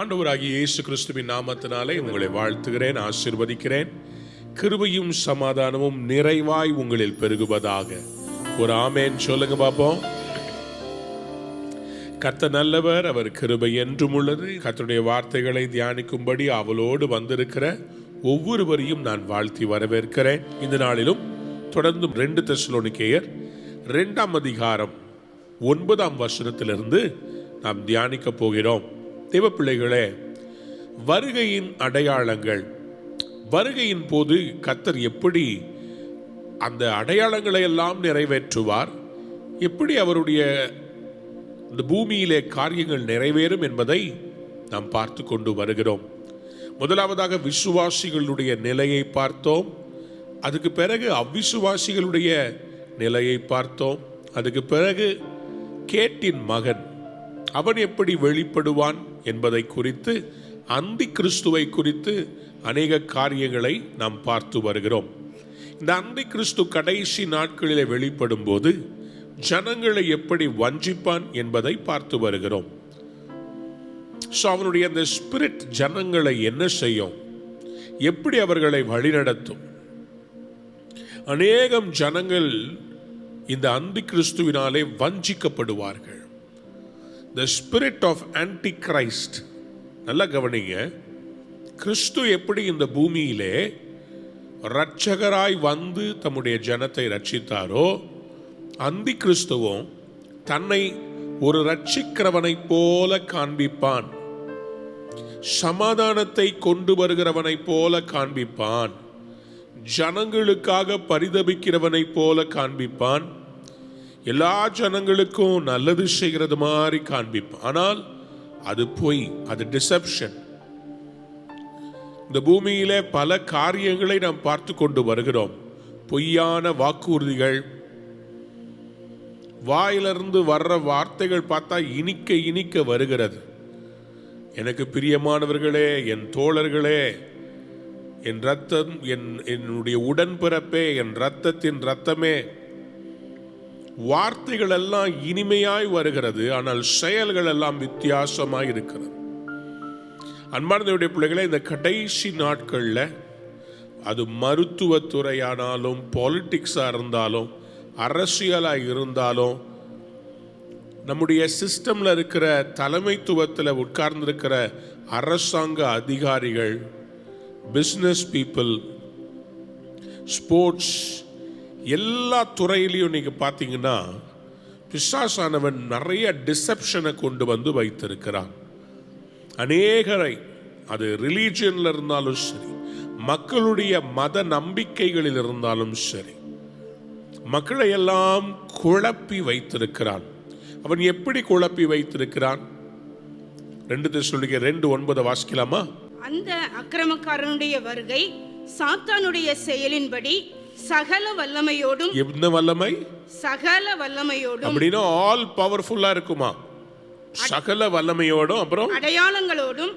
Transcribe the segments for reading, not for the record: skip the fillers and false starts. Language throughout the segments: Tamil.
ஆண்டவராகிய இயேசு கிறிஸ்துவின் நாமத்தினாலே உங்களை வாழ்த்துகிறேன், ஆசீர்வதிக்கிறேன். கிருபையும் சமாதானமும் நிறைவாய் உங்களில் பெருகுவதாக. ஒரு ஆமேன் சொல்லுங்க பாப்போம். கர்த்தர் நல்லவர், அவர் கிருபை என்றும் உள்ளது. கர்த்தருடைய வார்த்தைகளை தியானிக்கும்படி அவளோடு வந்திருக்கிற ஒவ்வொருவரையும் நான் வாழ்த்தி வரவேற்கிறேன். இந்த நாளிலும் தொடர்ந்து 2 தெசலோனிக்கேயர் 2ஆம் அதிகாரம் 9ஆம் வசனத்திலிருந்து நாம் தியானிக்க போகிறோம். தேவ பிள்ளைகளே, வருகையின் அடையாளங்கள். வருகையின் போது கர்த்தர் எப்படி அந்த அடையாளங்களை எல்லாம் நிறைவேற்றுவார், எப்படி அவருடைய இந்த பூமியிலே காரியங்கள் நிறைவேறும் என்பதை நாம் பார்த்து கொண்டு வருகிறோம். முதலாவதாக விசுவாசிகளுடைய நிலையை பார்த்தோம். அதுக்கு பிறகு அவ்விசுவாசிகளுடைய நிலையை பார்த்தோம். அதுக்கு பிறகு கேட்டின் மகன் அவன் எப்படி வெளிப்படுவான் என்பதை குறித்து, அந்தி கிறிஸ்துவை குறித்து அநேக காரியங்களை நாம் பார்த்து வருகிறோம். இந்த அந்தி கிறிஸ்து கடைசி நாட்களிலே வெளிப்படும் போது ஜனங்களை எப்படி வஞ்சிப்பான் என்பதை பார்த்து வருகிறோம். அவனுடைய அந்த ஸ்பிரிட் ஜனங்களை என்ன செய்யும், எப்படி அவர்களை வழிநடத்தும். அநேகம் ஜனங்கள் இந்த அந்தி கிறிஸ்துவினாலே வஞ்சிக்கப்படுவார்கள். The spirit of Antichrist. நல்லா கவனிங்க. கிறிஸ்து எப்படி இந்த பூமியிலே இரட்சகராய் வந்து தம்முடைய ஜனத்தை ரட்சித்தாரோ, அந்தி கிறிஸ்துவும் தன்னை ஒரு ரட்சிக்கிறவனை போல காண்பிப்பான், சமாதானத்தை கொண்டு வருகிறவனை போல காண்பிப்பான், ஜனங்களுக்காக பரிதபிக்கிறவனை போல காண்பிப்பான், எல்லா ஜனங்களுக்கும் நல்லது செய்கிறது மாதிரி காண்பிப்பான். ஆனால் அது பொய், அது டிசெப்ஷன். இந்த பூமியிலே பல காரியங்களை நாம் பார்த்து கொண்டு வருகிறோம். பொய்யான வாக்குறுதிகள், வாயிலிருந்து வர்ற வார்த்தைகள் பார்த்தா இனிக்க இனிக்க வருகிறது. எனக்கு பிரியமானவர்களே, என் தோழர்களே, என் ரத்தம், என்னுடைய உடன்பிறப்பே, என் ரத்தத்தின் ரத்தமே, வார்த்தைகள் எல்லாம் இனிமையாய் வருகிறது, ஆனால் செயல்கள் எல்லாம் வித்தியாசமாய் இருக்கிறது. அன்பார்ந்தவருடைய பிள்ளைகளை, இந்த கடைசி நாட்களில் அது மருத்துவத்துறையானாலும், பாலிட்டிக்ஸாக இருந்தாலும், அரசியலாக இருந்தாலும், நம்முடைய சிஸ்டமில் இருக்கிற தலைமைத்துவத்தில் உட்கார்ந்திருக்கிற அரசாங்க அதிகாரிகள், பிஸ்னஸ் பீப்புள், ஸ்போர்ட்ஸ், எல்லா துறையிலையும் நீங்கள் பார்த்தீங்கன்னா பிசாசானவன் நிறைய டிசெப்ஷனை கொண்டு வந்து வைத்திருக்கிறான். அநேகரை, அது ரிலீஜியனில் இருந்தாலும் சரி, மக்களுடைய மத நம்பிக்கைகளில் இருந்தாலும் சரி, மக்களை எல்லாம் குழப்பி வைத்திருக்கிறான். அவன் எப்படி குழப்பி வைத்திருக்கிறான்? 2 தெசலோனிக்கேயர் 2:9 வாசிக்கலாமா? அந்த அக்கிரமக்காரனுடைய வருகை சாத்தானுடைய செயலின்படி சகல வல்லமையோடும். என்ன வல்லமை? சகல வல்லமையோடும். அப்படின்னா ஆல் பவர்ஃபுல்லா இருக்குமா? சகல வல்லமையோடும், அப்புறம் அடையாளங்களோடும்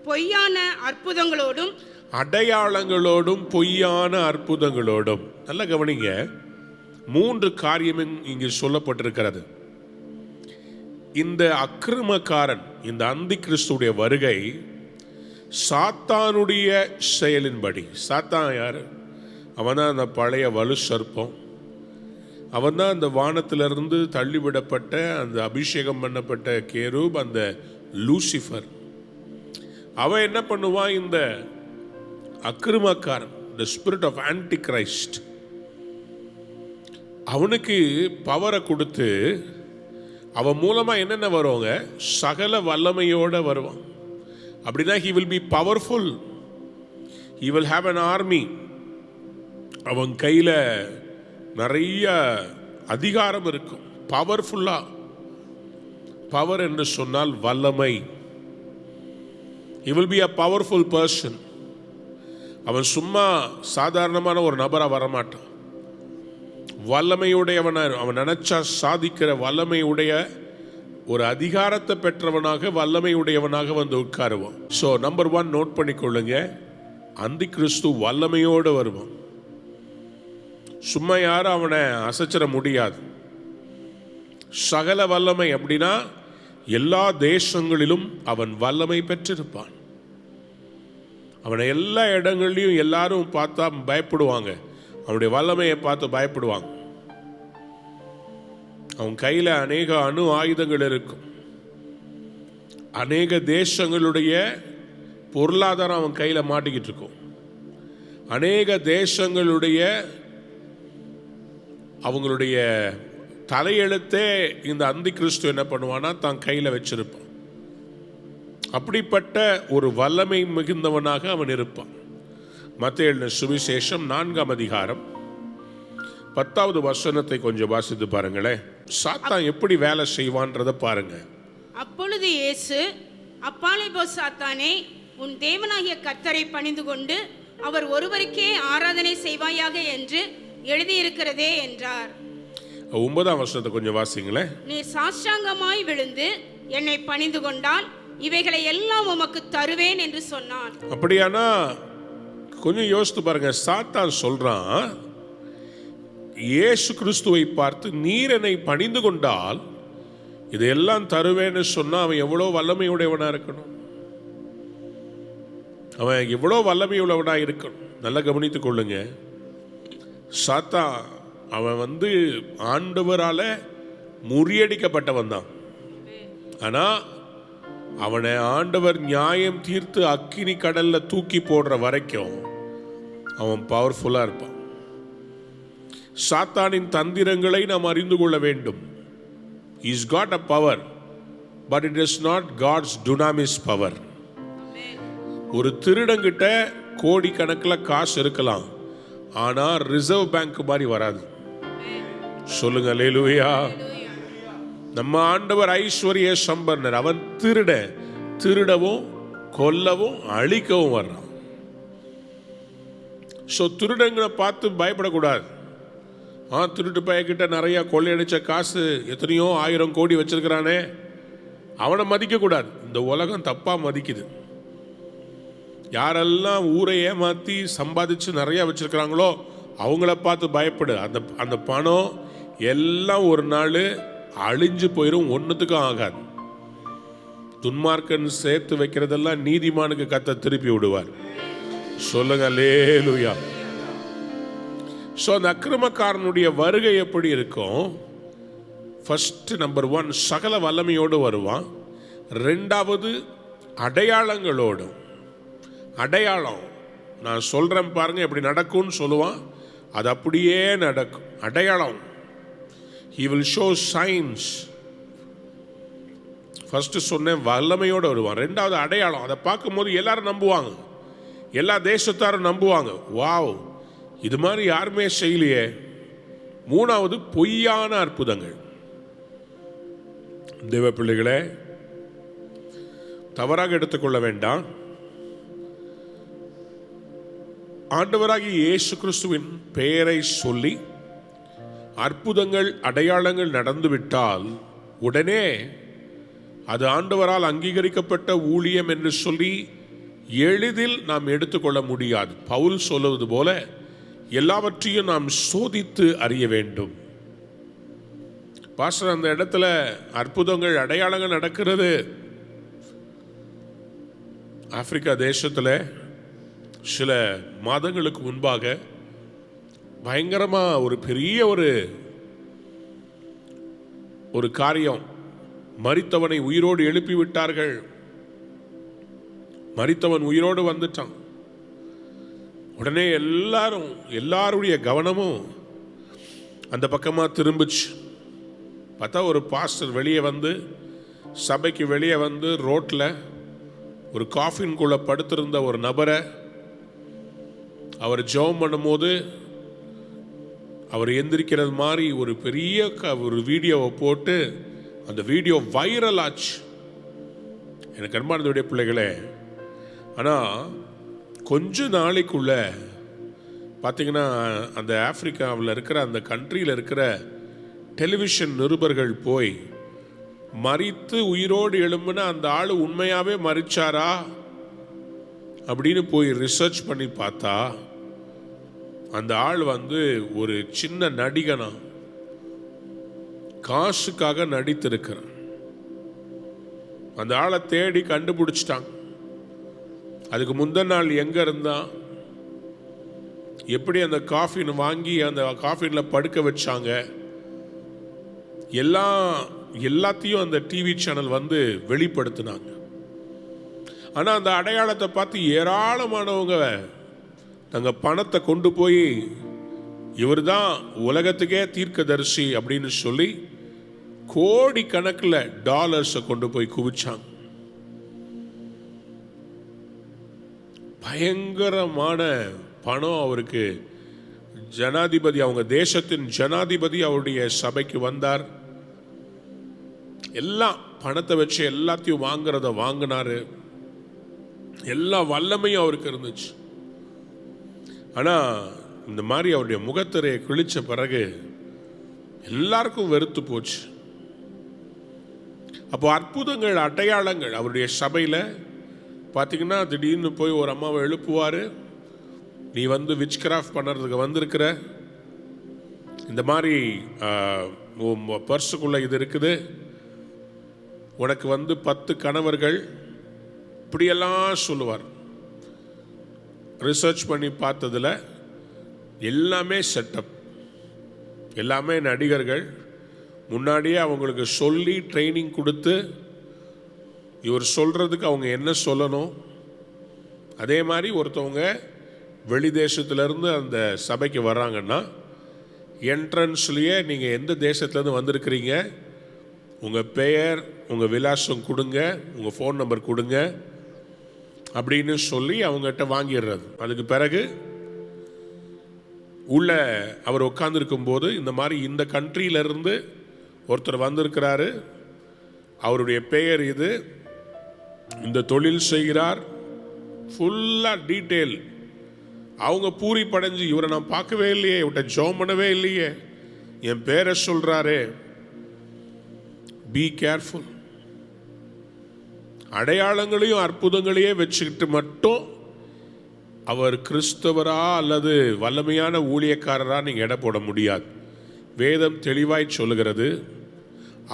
பொய்யான அற்புதங்களோடும். அடையாளங்களோடும் பொய்யான அற்புதங்களோடும். நல்லா கவனிங்க, 3 காரியமும் இங்கு சொல்லப்பட்டிருக்கிறது. இந்த அக்கிரமக்காரன், இந்த அந்தி கிறிஸ்துடைய வருகை சாத்தானுடைய செயலின்படி. சாத்தான் யாரு? அவன் தான் அந்த பழைய வலு சர்ப்பம். அவன் தான் அந்த வானத்திலிருந்து தள்ளிவிடப்பட்ட அந்த அபிஷேகம் பண்ணப்பட்ட கேரூப், அந்த லூசிஃபர். அவன் என்ன பண்ணுவான்? இந்த அக்கிரமக்காரன், the spirit of Antichrist, அவனுக்கு பவரை கொடுத்து அவன் மூலமா என்னென்ன வருவாங்க? சகல வல்லமையோட வருவான். அப்படின்னா he will be powerful, he will have an army. அவன் கையில் நிறைய அதிகாரம் இருக்கும், பவர்ஃபுல்லா. பவர் என்று சொன்னால் வல்லமை. he will be a powerful person. அவன் சும்மா சாதாரணமான ஒரு நபராக வரமாட்டான். வல்லமையுடையவன, அவன் நினைச்சா சாதிக்கிற வல்லமையுடைய ஒரு அதிகாரத்தை பெற்றவனாக, வல்லமையுடையவனாக வந்து உட்காருவான். ஸோ நம்பர் 1 நோட் பண்ணிக்கொள்ளுங்க, அந்தி கிறிஸ்து வல்லமையோடு வருவான். சும்மா யாரும் அவனை அசைச்சிட முடியாது. சகல வல்லமை அப்படின்னா எல்லா தேசங்களிலும் அவன் வல்லமை பெற்றிருப்பான். அவனை எல்லா இடங்கள்லையும் எல்லாரும் பார்த்தா பயப்படுவாங்க, அவனுடைய வல்லமையை பார்த்து பயப்படுவாங்க. அவன் கையில் அநேக அணு ஆயுதங்கள் இருக்கும். அநேக தேசங்களுடைய பொருளாதாரம் அவன் கையில் மாட்டிக்கிட்டு இருக்கும். அநேக தேசங்களுடைய அவங்களுடைய தலையெழுத்தே இந்த அந்தி கிறிஸ்து என்ன பண்ணுவானா தான் கையில் வச்சிருப்பான். அப்படிப்பட்ட ஒரு வல்லமை மிகுந்தவனாக அவன் இருப்பான். மத்தேயு எழுதின சுவிசேஷம் 4ஆம் அதிகாரம் 10வது வசனத்தை கொஞ்சம் வாசித்து பாருங்களேன். சாத்தான் எப்படி வேலை செய்வான்றதை பாருங்க. அப்பொழுது இயேசு, அப்பாலே போ சாத்தானே, உன் தேவனாகிய கர்த்தரை பணிந்து கொண்டு அவர் ஒருவருக்கே ஆராதனை செய்வாயாக என்று எழுதியிருக்கிறதே என்றார். 9ஆம் வசனத்தை கொஞ்சம் வாசிங்களேன். நீ சாஷ்டாங்கமாய் விழுந்து என்னை பணிந்து கொண்டால் இவைகளை எல்லாம் உமக்கு தருவேன் என்று சொன்னான். அப்படியானா கொஞ்சம் யோசித்து பாருங்க. சாத்தான் சொல்றான், இயேசு கிறிஸ்துவை பார்த்து நீர் என்னை பணிந்து கொண்டால் இதையெல்லாம் தருவேன்னு சொன்னா அவன் எவ்வளோ வல்லமையுடையவனா இருக்கணும், அவன் எவ்வளோ வல்லமையுள்ளவனா இருக்கணும். நல்லா கவனித்துக் கொள்ளுங்க. சாத்தான் அவன் ஆண்டவரால முறியடிக்கப்பட்டவன் தான். ஆனா அவனை ஆண்டவர் நியாயம் தீர்த்து அக்கினி கடல்ல தூக்கி போடுற வரைக்கும் அவன் பவர்ஃபுல்லா இருப்பான். சாத்தானின் தந்திரங்களை நாம் அறிந்து கொள்ள வேண்டும். He's got a power, but it is not God's dunamis power. ஒரு திருடங்கிட்ட கோடிக்கணக்கில் காசு இருக்கலாம், ஆனா ரிசர்வ் பேங்க் மாதிரி வராது. சொல்லுங்க அல்லேலூயா. நம்ம ஆண்டவர் ஐஸ்வர்ய சம்பர்ணர். அவன் திருடவும் கொல்லவும் அழிக்கவும் வர்றான். ஸோ திருடங்களை பார்த்து பயப்படக்கூடாது. திருட்டு பையன்கிட்ட நிறைய கொள்ளையடிச்ச காசு எத்தனையோ 1000 கோடி வச்சிருக்கிறானே, அவனை மதிக்க கூடாது. இந்த உலகம் தப்பா மதிக்குது. யாரெல்லாம் ஊரை ஏமாத்தி சம்பாதிச்சு நிறைய வச்சிருக்கிறாங்களோ அவங்கள பார்த்து பயப்படு. அந்த பணம் எல்லாம் ஒரு நாள் அழிஞ்சு போயிடும், ஒன்றுத்துக்கும் ஆகாது. துன்மார்க்கன் சேர்த்து வைக்கிறதெல்லாம் நீதிமானுக்கு கத்த திருப்பி விடுவார். சொல்லுங்க அல்லேலூயா. ஸோ அந்த அக்கிரமக்காரனுடைய வருகை எப்படி இருக்கும்? ஃபர்ஸ்ட் நம்பர் 1 சகல வல்லமையோடு வருவான். 2வது அடையாளங்களோடு. அடையாளம் நான் சொல்றேன் பாருங்க, எப்படி நடக்கும்னு சொல்லுவான், அது அப்படியே நடக்கும். அடையாளம், he will show signs. First சொன்னேன் வல்லமையோடு வருவான். 2வது அடையாளம். அதை பார்க்கும்போது எல்லாரும் நம்புவாங்க, எல்லா தேசத்தாரும் நம்புவாங்க. வாவ், இது மாதிரி யாருமே செய்யலையே. 3வது பொய்யான அற்புதங்கள். தேவ பிள்ளைகளே, தவறாக எடுத்துக்கொள்ள வேண்டாம். ஆண்டவராகிய இயேசு கிறிஸ்துவின் பெயரை சொல்லி அற்புதங்கள் அடையாளங்கள் நடந்துவிட்டால் உடனே அது ஆண்டவரால் அங்கீகரிக்கப்பட்ட ஊழியம் என்று சொல்லி எளிதில் நாம் எடுத்துக்கொள்ள முடியாது. பவுல் சொல்லுவது போல எல்லாவற்றையும் நாம் சோதித்து அறிய வேண்டும். பாஸ்டர், அந்த இடத்துல அற்புதங்கள் அடையாளங்கள் நடக்கிறது. ஆப்பிரிக்கா தேசத்தில் சில மாதங்களுக்கு முன்பாக பயங்கரமா ஒரு பெரிய ஒரு காரியம், மரித்தவனை உயிரோடு எழுப்பி விட்டார்கள். மரித்தவன் உயிரோடு வந்துட்டான். உடனே எல்லாருடைய கவனமும் அந்த பக்கமா திரும்பிச்சு. பார்த்தா ஒரு பாஸ்டர் வெளியே சபைக்கு வெளியே ரோட்ல ஒரு காஃபின்குள்ள படுத்திருந்த ஒரு நபரை அவர் ஜெபம் பண்ணும்போது அவர் எந்திரிக்கிறது மாதிரி ஒரு பெரிய ஒரு வீடியோவை போட்டு அந்த வீடியோ வைரல் ஆச்சு. எனக்கு அன்பானதுடைய பிள்ளைகளே, ஆனால் கொஞ்ச நாளைக்குள்ள பார்த்தீங்கன்னா அந்த ஆப்பிரிக்காவில் இருக்கிற அந்த கண்ட்ரியில் இருக்கிற டெலிவிஷன் நிருபர்கள் போய் மரித்து உயிரோடு எழும்புன அந்த ஆள் உண்மையாகவே மரிச்சாரா அப்படின்னு போய் ரிசர்ச் பண்ணி பார்த்தா அந்த ஆள் ஒரு சின்ன நடிகனா, காசுக்காக நடித்திருக்கிறான். அந்த ஆளை தேடி கண்டுபிடிச்சிட்டாங்க. அதுக்கு முந்தின நாள் எங்க இருந்தான், எப்படி அந்த காஃபின் வாங்கி அந்த காஃபின்ல படுக்க வச்சாங்க, எல்லாத்தையும் அந்த டிவி சேனல் வந்து வெளிப்படுத்தினாங்க. ஆனால் அந்த அடையாளத்தை பார்த்து ஏராளமானவங்க தங்கள் பணத்தை கொண்டு போய் இவர் தான் உலகத்துக்கே தீர்க்கதரிசி அப்படின்னு சொல்லி கோடி கணக்கில் டாலர்ஸை கொண்டு போய் குவிச்சாங்க. பயங்கரமான பணம் அவருக்கு. ஜனாதிபதி, அவங்க தேசத்தின் ஜனாதிபதி அவருடைய சபைக்கு வந்தார். எல்லாம் பணத்தை வச்சு எல்லாத்தையும் வாங்கினாரு. எல்லா வல்லமையும் அவருக்கு இருந்துச்சு. ஆனால் இந்த மாதிரி அவருடைய முகத்திரையை கிழிச்ச பிறகு எல்லாருக்கும் வெறுத்து போச்சு. அப்போ அற்புதங்கள், அடையாளங்கள் அவருடைய சபையில் பார்த்தீங்கன்னா, திடீர்னு போய் ஒரு அம்மாவை எழுப்புவார். நீ வந்து விச் கிராஃப்ட் பண்ணுறதுக்கு வந்திருக்கிற, இந்த மாதிரி பர்ஸுக்குள்ளே இது இருக்குது, உனக்கு வந்து 10 கணவர்கள், இப்படியெல்லாம் சொல்லுவார். ரிசர்ச் பண்ணி பார்த்ததில் எல்லாமே செட்டப், எல்லாமே நடிகர்கள். முன்னாடியே அவங்களுக்கு சொல்லி ட்ரைனிங் கொடுத்து இவர் சொல்கிறதுக்கு அவங்க என்ன சொல்லணும், அதே மாதிரி ஒருத்தவங்க வெளி தேசத்துலேருந்து அந்த சபைக்கு வர்றாங்கன்னா என்ட்ரன்ஸ்லேயே நீங்கள் எந்த தேசத்துலேருந்து வந்திருக்கிறீங்க, உங்கள் பெயர், உங்கள் விலாசம் கொடுங்க, உங்கள் ஃபோன் நம்பர் கொடுங்க அப்படின்னு சொல்லி அவங்ககிட்ட வாங்கிடுறது. அதுக்கு பிறகு உள்ள அவர் உட்கார்ந்துருக்கும் போது இந்த மாதிரி இந்த கண்ட்ரியிலேருந்து ஒருத்தர் வந்திருக்கிறாரு, அவருடைய பெயர் இது, இந்த தொழில் செய்கிறார், ஃபுல்லாக டீட்டெயில். அவங்க பூரி படைஞ்சு, இவரை நான் பார்க்கவே இல்லையே, இவர்கிட்ட ஜெபம் பண்ணவே இல்லையே, என் பேரை சொல்கிறாரே. Be careful. அடையாளங்களையும் அற்புதங்களையே வச்சுக்கிட்டு மட்டும் அவர் கிறிஸ்தவரா அல்லது வல்லமையான ஊழியக்காரரா நீங்கள் எடை போட முடியாது. வேதம் தெளிவாய் சொல்லுகிறது,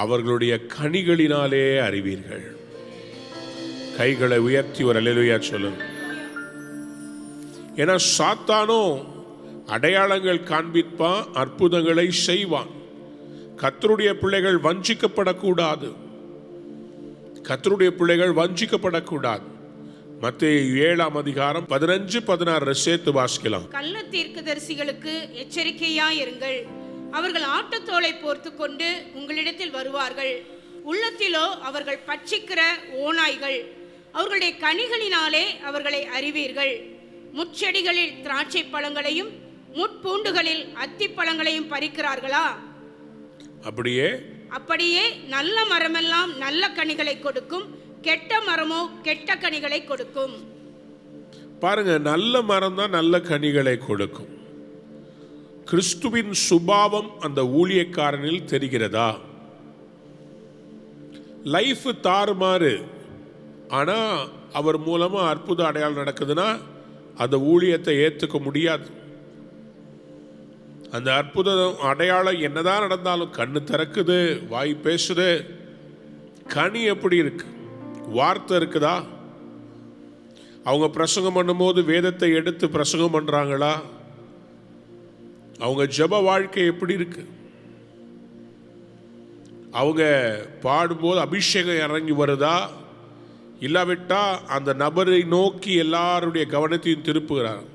அவர்களுடைய கனிகளினாலே அறிவீர்கள். கைகளை உயர்த்தி ஒரு அல்லேலூயா சொல்லுங்க. ஏன்னா சாத்தானோ அடையாளங்கள் காண்பிப்பான், அற்புதங்களை செய்வான். கர்த்தருடைய பிள்ளைகள் வஞ்சிக்கப்படக்கூடாது. கர்த்தருடைய பிள்ளைகள் வஞ்சிக்கப்படக்கூடாது. மத்தேயு 7ஆம் அதிகாரம் 15-16 சேர்த்து வாசிக்கலாம். கள்ள தீர்க்கதரிசிகளுக்கு எச்சரிக்கையாயிருங்கள். அவர்கள் ஆட்டுத்தோலை போர்த்து கொண்டு உங்களிடத்தில் வருவார்கள். உள்ளத்திலோ அவர்கள் பட்சிக்கிற ஓநாய்கள். அவர்களுடைய கனிகளினாலே அவர்களை அறிவீர்கள். முட்செடிகளில் திராட்சை பழங்களையும் முட்பூண்டுகளில் அத்தி பழங்களையும் பறிக்கிறார்களா? அப்படியே நல்ல மரமெல்லாம் நல்ல கனிகளை கொடுக்கும், கெட்ட மரமோ கெட்ட கனிகளை கொடுக்கும். பாருங்க, நல்ல மரம் தான் நல்ல கனிகளை கொடுக்கும். கிறிஸ்துவின் சுபாவம் அந்த ஊழியக்காரனில் தெரிகிறதா? லைஃப் தாறுமாறு, ஆனா அவர் மூலமா அற்புத அடையாளம் நடக்குதுன்னா அந்த ஊழியத்தை ஏற்றுக்க முடியாது. அந்த அற்புத அடையாளம் என்னதான் நடந்தாலும் கண்ணு திறக்குது, வாய் பேசுது, கனி எப்படி இருக்கு? வார்த்தை இருக்குதா? அவங்க பிரசங்கம் பண்ணும்போது வேதத்தை எடுத்து பிரசங்கம் பண்றாங்களா? அவங்க ஜெப வாழ்க்கை எப்படி இருக்கு? அவங்க பாடும்போது அபிஷேகம் இறங்கி வருதா? இல்லாவிட்டா அந்த நபரை நோக்கி எல்லாருடைய கவனத்தையும் திருப்புகிறார்.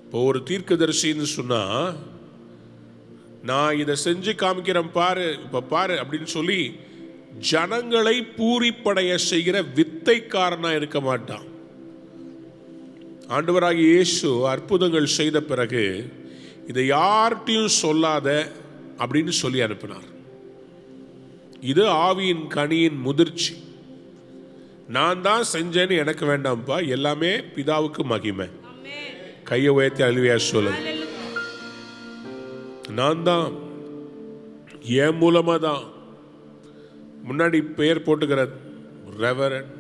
இப்போ ஒரு தீர்க்கதரிசின்னு சொன்னா, நான் இதை செஞ்சு காமிக்கிறேன் பாரு, இப்ப பாரு அப்படின்னு சொல்லி ஜனங்களை பூரிப்படைய செய்கிற வித்தைக்காரனா இருக்க மாட்டான். ஆண்டவராகிய இயேசு அற்புதங்கள் செய்த பிறகு இதை யார்கிட்டையும் சொல்லாத அப்படின்னு சொல்லி அனுப்பினார். இது ஆவியின் கனியின் முதிர்ச்சி. நான் தான் செஞ்சேன்னு எனக்கு வேண்டாம்ப்பா, எல்லாமே பிதாவுக்கு மகிமை. கையை உயர்த்தி அல்லேலூயா சொல்லுங்க. நான் தான், என் மூலமா தான். முன்னாடி பெயர் போட்டுக்கிறது ரெவரண்ட்,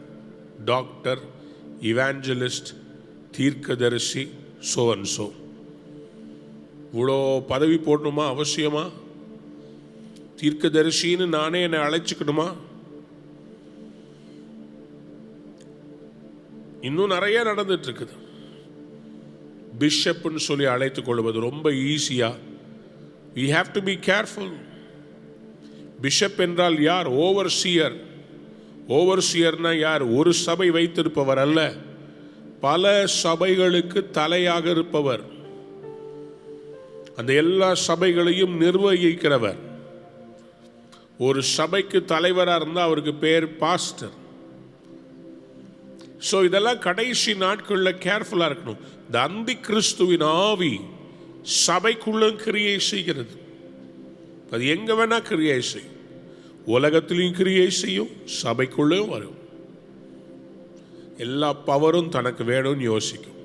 டாக்டர், இவாஞ்சலிஸ்ட், தீர்க்கதரிசி, சோ அண்ட் சோ. இவ்வளோ பதவி போடணுமா? அவசியமா? தீர்க்கதரிசின்னு நானே என்னை அழைச்சிக்கணுமா? இன்னும் நிறைய நடந்துட்டு இருக்குது. பிஷப்னு சொல்லி அழைத்துக் கொள்வது ரொம்ப ஈஸியா. we have to be careful. Bishop என்றால் யார்? ஓவர்சியர். ஓவர்சியர்னா யார்? ஒரு சபை வைத்திருப்பவர் அல்ல, பல சபைகளுக்கு தலையாக இருப்பவர், அந்த எல்லா சபைகளையும் நிர்வகிக்கிறவர். ஒரு சபைக்கு தலைவராக இருந்தால் அவருக்கு பேர் பாஸ்டர். ஸோ இதெல்லாம் கடைசி நாட்களில் கேர்ஃபுல்லாக இருக்கணும். இந்த அந்தி கிறிஸ்துவின் ஆவி சபைக்குள்ள கிரியை செய்கிறது. அது எங்க வேணா கிரியை செய்யும். உலகத்திலையும் கிரியை செய்யும், சபைக்குள்ளும் வரும். எல்லா பவரும் தனக்கு வேணும்னு யோசிக்கும்.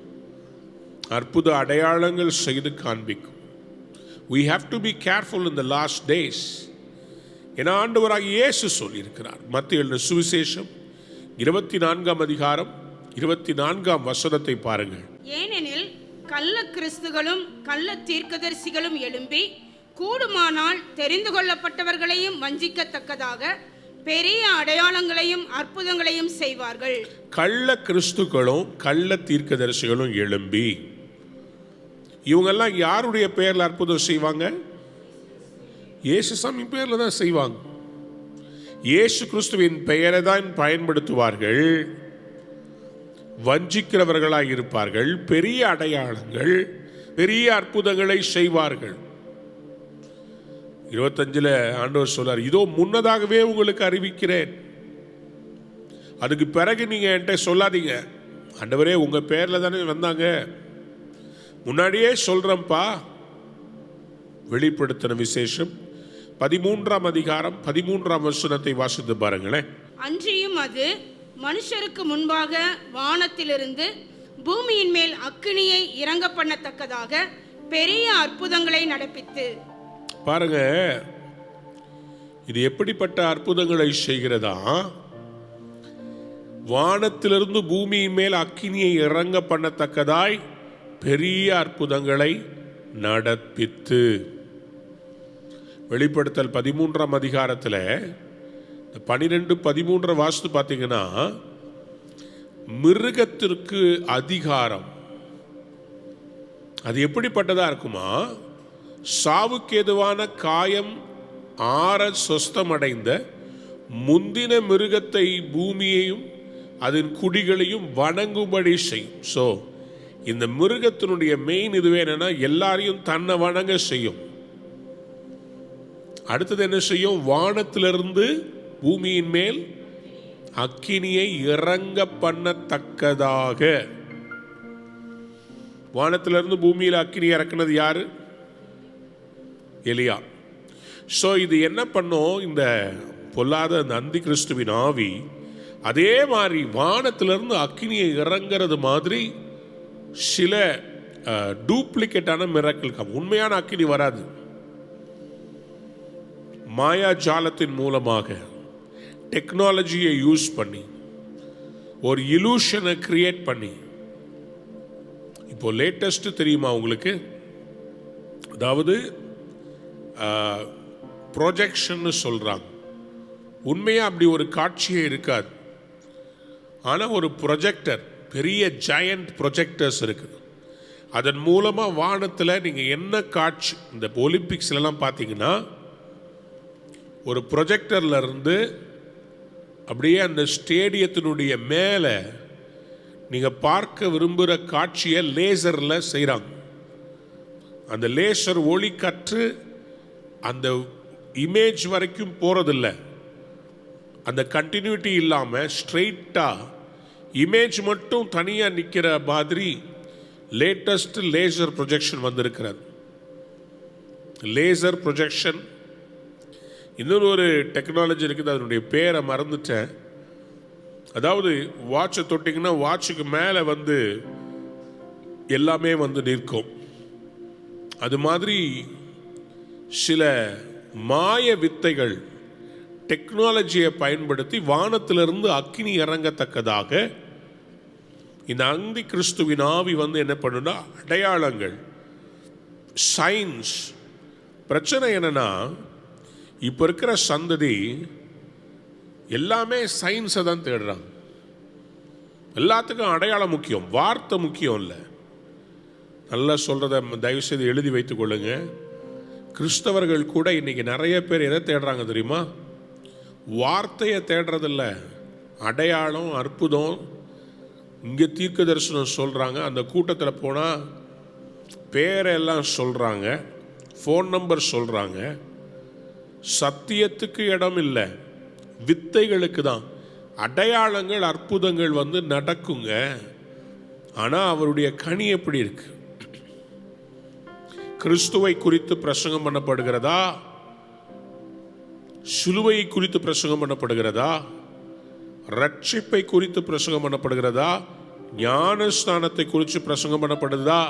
அற்புத அடையாளங்கள் செய்து காண்பிக்கும். we have to be careful in the last days. என ஆண்டவராகிய இயேசு சொல்லியிருக்கிறார். மத்திய எழுதின சுவிசேஷம் 24ஆம் அதிகாரம் 24ஆம் வசனத்தை பாருங்கள். ஏனெனில் கள்ள கிறிஸ்துகளும் கள்ள தீர்க்கதரிசிகளும் எழும்பி கூடுமானால் தெரிந்து கொள்ளப்பட்டவர்களையும் வஞ்சிக்கத்தக்கதாக பெரிய அடையாளங்களையும் அற்புதங்களையும் செய்வார்கள். கள்ள கிறிஸ்துக்களும் கள்ள தீர்க்கதரிசிகளும் எழும்பி, இவங்கெல்லாம் யாருடைய பெயர்ல அற்புதம் செய்வாங்க? இயேசு சாமி பெயர்ல தான் செய்வாங்க. இயேசு கிறிஸ்துவின் பெயரை தான் பயன்படுத்துவார்கள். வஞ்சிக்கிறவர்களாக இருப்பார்கள். பெரிய அடையாளங்கள், பெரிய அற்புதங்களை செய்வார்கள். 25 ஆண்டவர் சொல்றார், இதோ முன்னதாகவே உங்களுக்கு அறிவிக்கிறேன். அதுக்கு பிறகு நீங்க என்கிட்ட சொல்லாதீங்க, ஆண்டவரே உங்க பெயர்ல தானே வந்தாங்க, முன்னாடியே சொல்றேன்ப்பா. வெளிப்படுத்தின விசேஷம் 13ஆம் அதிகாரம் 13ஆம் வசனத்தை வாசித்து பாருங்களேன். அன்றியும் அது மனுஷருக்கு முன்பாக வானத்திலிருந்து பூமியின் மேல் அக்கினியை இறங்க பண்ணத்தக்கதாக பெரிய அற்புதங்களை நடப்பித்து. பாருங்க, இது எப்படிப்பட்ட அற்புதங்களை செய்கிறதா? வானத்திலிருந்து பூமியின் மேல் அக்கினியை இறங்க பண்ணத்தக்கதாய் பெரிய அற்புதங்களை நடப்பித்து. வெளிப்படுத்தல் 13ஆம் அதிகாரத்தில் 12-13 வாசித்து பார்த்தீங்கன்னா, மிருகத்திற்கு அதிகாரம் அது எப்படிப்பட்டதா இருக்குமா? சாவுக்கேதுவான காயம் ஆற சொஸ்தமடைந்த முந்தின மிருகத்தை பூமியையும் அதன் குடிகளையும் வணங்கும்படி செய்யும். ஸோ இந்த மிருகத்தினுடைய மெயின் இதுவே என்னன்னா, எல்லாரையும் தன்னை வணங்க செய்யும். அடுத்தது என்ன செய்யும்? வானத்திலிருந்து பூமியின் மேல் அக்கினியை இறங்க பண்ணத்தக்கதாக. வானத்திலிருந்து பூமியில் அக்கினி இறக்குனது யாரு? எலியா. ஸோ இது என்ன பண்ணும்? இந்த பொல்லாத அந்த அந்தி கிறிஸ்துவின் ஆவி அதே மாதிரி வானத்திலிருந்து அக்கினியை இறங்கிறது மாதிரி சில டூப்ளிகேட்டான மிராக்கிள். உண்மையான அக்கினி வராது. மாயா ஜாலத்தின் மூலமாக டெக்னாலஜியை யூஸ் பண்ணி ஒரு இலூஷனை கிரியேட் பண்ணி, இப்போ லேட்டஸ்ட் தெரியுமா உங்களுக்கு? அதாவது ப்ரொஜெக்ஷன் சொல்றாங்க. உண்மையா அப்படி ஒரு காட்சியே இருக்காது. ஆனால் ஒரு ப்ரொஜெக்டர், பெரிய ஜாயண்ட் ப்ரொஜெக்டர்ஸ் இருக்குது. அதன் மூலமாக வானத்தில் நீங்கள் என்ன காட்சி, இந்த ஒலிம்பிக்ஸ்லாம் பார்த்தீங்கன்னா ஒரு ப்ரொஜெக்டர்ல இருந்து அப்படியே அந்த ஸ்டேடியத்தினுடைய மேலே நீங்கள் பார்க்க விரும்புகிற காட்சியை லேசரில் செய்கிறாங்க. அந்த லேசர் ஒளி கற்று அந்த இமேஜ் வரைக்கும் போகிறதில்ல. அந்த கண்டினியூட்டி இல்லாமல் ஸ்ட்ரெயிட்டாக இமேஜ் மட்டும் தனியாக நிற்கிற மாதிரி லேட்டஸ்ட் லேசர் ப்ரொஜெக்ஷன் வந்திருக்கிறது. Laser projection. இன்னொரு ஒரு டெக்னாலஜி இருக்குது, அதனுடைய பேரை மறந்துட்டேன். அதாவது வாட்சை தொட்டிங்கன்னா வாட்சுக்கு மேலே வந்து எல்லாமே வந்து நிற்கும். அது மாதிரி சில மாய வித்தைகள் டெக்னாலஜியை பயன்படுத்தி வானத்திலிருந்து அக்கினி இறங்கத்தக்கதாக இந்த அந்தி கிறிஸ்துவின் ஆவி வந்து என்ன பண்ணுனா, அடையாளங்கள், சயின்ஸ். பிரச்சனை என்னன்னா, இப்போ இருக்கிற சந்ததி எல்லாமே சயின்ஸை தான் தேடுறாங்க. எல்லாத்துக்கும் அடையாளம் முக்கியம், வார்த்தை முக்கியம் இல்லை. நல்லா சொல்கிறத தயவுசெய்து எழுதி வைத்துக் கொள்ளுங்க. கிறிஸ்தவர்கள் கூட இன்னைக்கு நிறைய பேர் எதை தேடுறாங்க தெரியுமா? வார்த்தையை தேடுறதில்ல, அடையாளம், அற்புதம். இங்கே தீர்க்க தரிசனம் சொல்கிறாங்க, அந்த கூட்டத்தில் போனால் பேரெல்லாம் சொல்கிறாங்க, ஃபோன் நம்பர் சொல்கிறாங்க. சத்தியத்துக்கு இடம் இல்லை, வித்தைகளுக்கு தான். அடையாளங்கள், அற்புதங்கள் நடக்குங்க. ஆனால் அவருடைய கனி எப்படி இருக்கு? கிறிஸ்துவை குறித்து பிரசங்கம் பண்ணப்படுகிறதா? சிலுவையை குறித்து பிரசங்கம் பண்ணப்படுகிறதா? ரட்சிப்பை குறித்து பிரசங்கம் பண்ணப்படுகிறதா? ஞானஸ்தானத்தை குறித்து பிரசங்கம் பண்ணப்படுதா?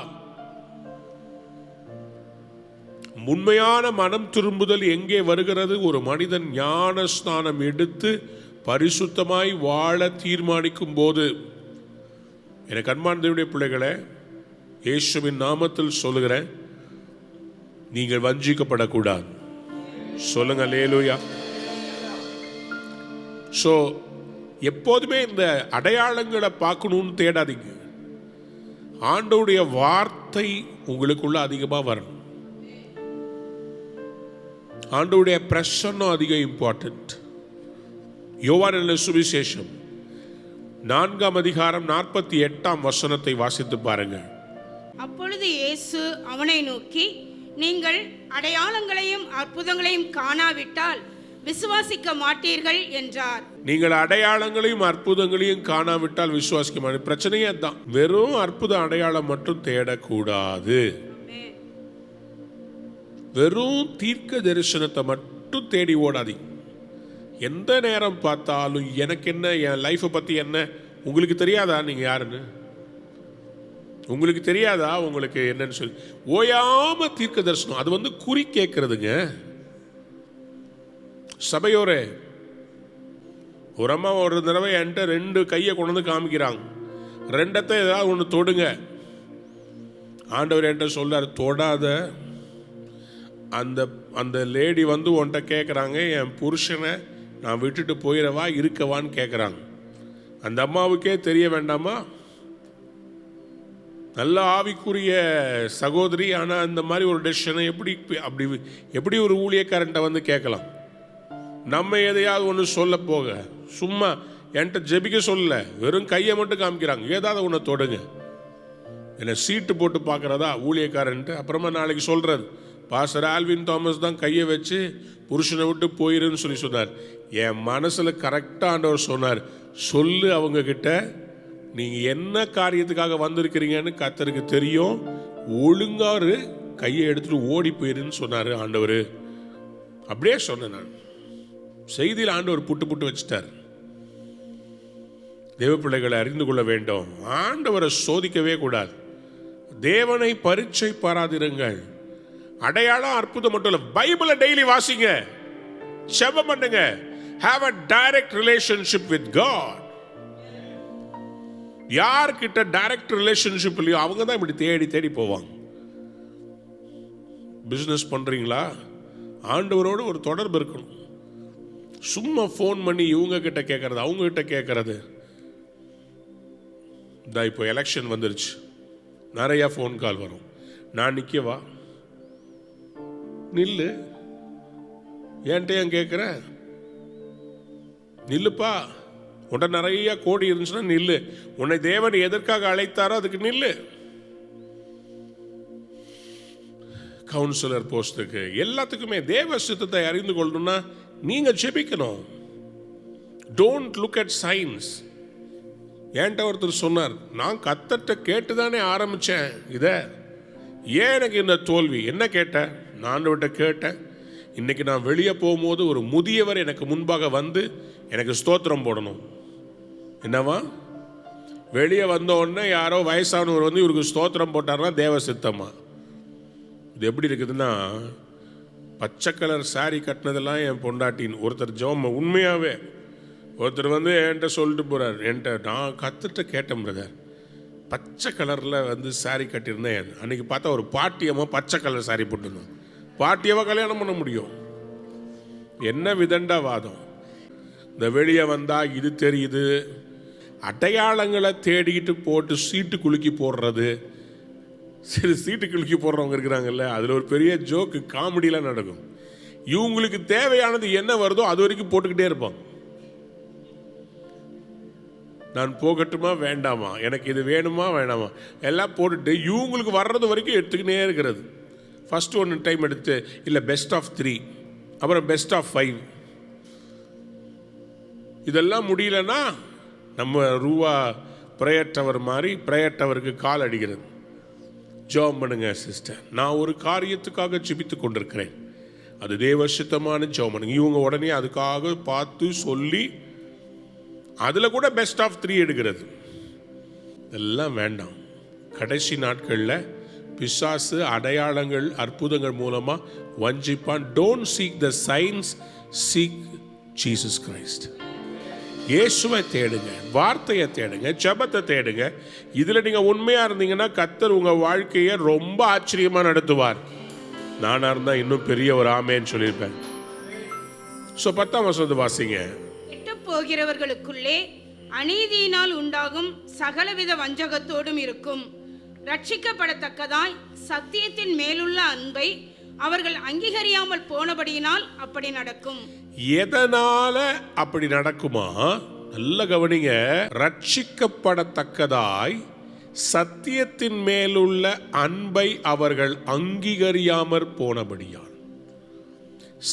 உண்மையான மனம் திரும்புதல் எங்கே வருகிறது? ஒரு மனிதன் ஞானஸ்தானம் எடுத்து பரிசுத்தமாய் வாழ தீர்மானிக்கும் போது. எனக்கு அன்பான தேவனுடைய பிள்ளைகளே, இயேசுவின் நாமத்தில் சொல்லுகிறேன், நீங்கள் வஞ்சிக்கப்படக்கூடாது. சொல்லுங்க அல்லேலூயா. ஸோ எப்போதுமே இந்த அடையாளங்களை பார்க்கணும்னு தேடாதீங்க. ஆண்டவருடைய வார்த்தை உங்களுக்குள்ள அதிகமாக வரணும். ஆண்டவருடைய பிரசன்னம் அதிக இம்பார்ட்டன்ட். யோவான் சுவிசேஷம் 4ஆம் அதிகாரம் 48ஆம் வசனத்தை வாசித்து பாருங்கள். அப்பொழுது இயேசு அவனை நோக்கி, நீங்கள் அடையாளங்களையும் அற்புதங்களையும் காணாவிட்டால் விசுவாசிக்க மாட்டீர்கள் என்றார். நீங்கள் அடையாளங்களையும் அற்புதங்களையும் காணாவிட்டால் விசுவாசிக்க மாட்டீர்கள். பிரச்சனையே தான். வெறும் அற்புத அடையாளம் மட்டும் தேடக்கூடாது. வெறும் தீர்க்க தரிசனத்தை மட்டும் தேடி ஓடாதீங்க. எந்த நேரம் பார்த்தாலும் எனக்கு என்ன, என் லைஃப்பை பற்றி என்ன, உங்களுக்கு தெரியாதா நீங்கள் யாருன்னு? உங்களுக்கு தெரியாதா உங்களுக்கு என்னன்னு சொல்லி ஓயாம தீர்க்க தரிசனம். அது குறி கேட்கறதுங்க. சபையோரே, ஒரு அம்மா ஒரு தடவை என்கிட்ட 2 கையை கொண்டு வந்து காமிக்கிறாங்க. 2 ஏதாவது ஒன்று தொடுங்க. ஆண்டவர் என்கிட்ட சொல்றாரு, தொடாத. அந்த அந்த லேடி உன்கிட்ட கேட்குறாங்க, என் புருஷனை நான் விட்டுட்டு போயிடவா இருக்கவான்னு கேட்குறாங்க. அந்த அம்மாவுக்கே தெரிய வேண்டாமா? நல்ல ஆவிக்குரிய சகோதரி. ஆனால் இந்த மாதிரி ஒரு டெசிஷனை எப்படி ஒரு ஊழியக்காரன்ட்ட கேட்கலாம்? நம்ம எதையாவது ஒன்று சொல்ல போக, சும்மா என்கிட்ட ஜெபிக்க சொல்லல, வெறும் கையை மட்டும் காமிக்கிறாங்க. ஏதாவது ஒன்று தொடுங்க. என்னை சீட்டு போட்டு பார்க்குறதா ஊழியக்காரன்ட்டு? அப்புறமா நாளைக்கு சொல்கிறது, பாஸ்டர் ஆல்வின் தாமஸ் தான் கையை வச்சு புருஷனை விட்டு போயிருன்னு சொன்னார். என் மனசில் கரெக்டாக ஆண்டவர் சொன்னார், சொல்லு அவங்க கிட்ட, நீங்கள் என்ன காரியத்துக்காக வந்திருக்கிறீங்கன்னு கர்த்தருக்கு தெரியும், ஒழுங்காரு கையை எடுத்துட்டு ஓடி போயிருன்னு சொன்னார் ஆண்டவர். அப்படியே சொன்னேன் நான். செய்தியில் ஆண்டவர் புட்டு வச்சிட்டார். தேவ பிள்ளைகளை அறிந்து கொள்ள வேண்டும், ஆண்டவரை சோதிக்கவே கூடாது. தேவனை பரீட்சை பாராதிருங்கள். அடையாளம் அற்புதம் மட்டும் இல்லை, பைபிளை டெய்லி வாசிங்க, ஜெபம் பண்ணுங்க. Have a direct relationship with God. யார்கிட்ட டைரக்ட் ரிலேஷன்ஷிப் இல்லையோ அவங்க தான் இப்படி தேடி தேடி போவாங்க. பிஸ்னஸ் பண்றீங்களா? ஆண்டவரோடு ஒரு தொடர்பு இருக்கணும். சும்மா ஃபோன் பண்ணி இவங்க கிட்ட கேட்கறது, அவங்க கிட்ட கேட்கறது. இப்போ எலெக்ஷன் வந்துருச்சு, நிறைய ஃபோன் கால் வரும். நான் நிற்கவா? நில்லு. ஏன்ட்ட ஏன் கேட்குற? நில்லுப்பா. உன்ட நிறைய கோடி இருந்துச்சுன்னா நில்லு. உன்னை தேவன் எதற்காக அழைத்தாரோ அதுக்கு நில்லு. கவுன்சிலர் போஸ்டுக்கு எல்லாத்துக்குமே தேவ சித்தத்தை அறிந்து கொள்ளணும்னா நீங்க ஜெபிக்கணும். Don't look at science. ஏன்ட்ட ஒருத்தர் சொன்னார், நான் கர்த்தர்ட்ட கேட்டுதானே ஆரம்பிச்சேன் இத, ஏன் எனக்கு இந்த தோல்வி? என்ன கேட்டேன்? நான் ஆண்டவர்ட்ட கேட்டேன். இன்னைக்கு நான் வெளியே போகும்போது ஒரு முதியவர் எனக்கு முன்பாக எனக்கு ஸ்தோத்திரம் போடணும். என்னவா? வெளியே வந்த உடனே யாரோ வயசானவர் இவருக்கு ஸ்தோத்திரம் போட்டார்னா தேவ சித்தமா? இது எப்படி இருக்குதுன்னா, பச்சை கலர் சாரி கட்டினதெல்லாம் என் பொண்டாட்டின்னு ஒருத்தர் ஜோம். உண்மையாகவே ஒருத்தர் என்கிட்ட சொல்லிட்டு போகிறார், என்கிட்ட நான் கற்றுட்டு கேட்டேன், பிரதர் பச்சை கலரில் சாரி கட்டியிருந்தேன். அன்றைக்கி பார்த்தா ஒரு பாட்டியமாக பச்சை கலர் சாரி போட்டுருந்தோம். பாட்டியமாக கல்யாணம் பண்ண முடியும்? என்ன விதண்டா வாதம்! இந்த வெளியே வந்தால் இது தெரியுது, அடையாளங்களை தேடிக்கிட்டு போட்டு சீட்டு குலுக்கி போடுறது. சரி, சீட்டு குலுக்கி போடுறவங்க இருக்கிறாங்கல்ல, அதில் ஒரு பெரிய ஜோக்கு காமெடியெலாம் நடக்கும். இவங்களுக்கு தேவையானது என்ன வருதோ அது வரைக்கும் போட்டுக்கிட்டே இருப்பாங்க. நான் போகட்டுமா வேண்டாமா, எனக்கு இது வேணுமா வேண்டாமா, எல்லாம் போட்டுட்டு இவங்களுக்கு வர்றது வரைக்கும் எடுத்துக்கினே இருக்கிறது. ஃபஸ்ட்டு ஒன்று டைம் எடுத்து இல்லை பெஸ்ட் ஆஃப் 3, அப்புறம் பெஸ்ட் ஆஃப் 5. இதெல்லாம் முடியலன்னா நம்ம ரூபா ப்ரேயர் டவர் மாதிரி ப்ரேயர் டவருக்கு கால் அடிக்கிறது. ஜெபம் பண்ணுங்க சிஸ்டர், நான் ஒரு காரியத்துக்காக ஜெபித்து கொண்டிருக்கிறேன், அது தேவ சித்தமான ஜெபம் பண்ணுங்க. இவங்க உடனே அதுக்காக பார்த்து சொல்லி அதில் கூட பெஸ்ட் ஆஃப் 3 எடுக்கிறது. இதெல்லாம் வேண்டாம். கடைசி நாட்களில் பிசாசு அடையாளங்கள் அற்புதங்கள் மூலமாக வஞ்சிப்பான். Don't seek the signs, seek Jesus Christ. இயேசுவை தேடுங்க, வார்த்தையை தேடுங்க, ஜெபத்தை தேடுங்க. இதில் நீங்கள் உண்மையாக இருந்தீங்கன்னா கர்த்தர் உங்கள் வாழ்க்கையை ரொம்ப ஆச்சரியமாக நடத்துவார். நானாக இருந்தால் இன்னும் பெரிய ஒரு ஆமேன்னு சொல்லியிருப்பேன். ஸோ 10ஆம் வசனத்தை வாசிங்க. கெட்டு போகிறவர்களுக்குள்ளே அநீதியினால் உண்டாகும் சகலவித வஞ்சகத்தோடும் இருக்கும். ரட்சிக்கப்படத்தக்கதாய் சத்தியத்தின் மேலுள்ள அன்பை அவர்கள் அங்கீகரியாமல் போனபடியினால் அப்படி நடக்கும். எதனால அப்படி நடக்குமா? நல்ல கவனிங்க. ரட்சிக்கப்படத்தக்கதாய் சத்தியத்தின் மேலுள்ள அன்பை அவர்கள் அங்கீகரியாமற் போனபடியால்.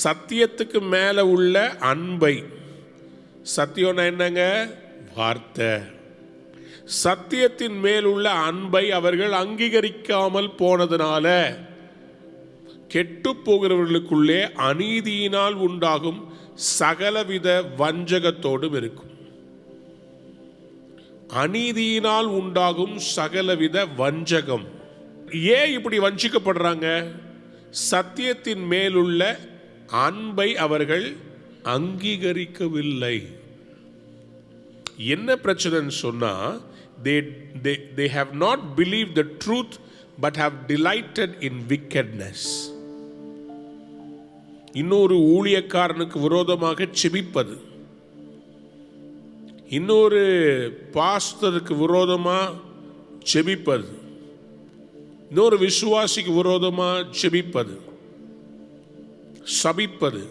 சத்தியத்துக்கு மேல உள்ள அன்பை, சத்தியம்னா என்னங்க? வார்த்தை. சத்தியத்தின் மேலுள்ள அன்பை அவர்கள் அங்கீகரிக்காமல் போனதுனால கெட்டு போகிறவர்களுக்குள்ளே அநீதியினால் உண்டாகும் சகலவித வஞ்சகத்தோடும் இருக்கும். அநீதியினால் உண்டாகும் சகலவித வஞ்சகம். ஏன் இப்படி வஞ்சிக்கப்படுறாங்க? சத்தியத்தின் மேலுள்ள அன்பை அவர்கள் அங்கீகரிக்கவில்லை. என்ன பிரச்சனைன்னு சொன்னா, they have not believed the truth but have delighted in wickedness. இன்னொரு ஊழியக்காரனுக்கு விரோதமாக செபிப்பது, இன்னொரு பாஸ்டருக்கு விரோதமாக செபிப்பது, இன்னொரு விசுவாசிக்கு விரோதமாக செபிப்பது, சபிப்பது.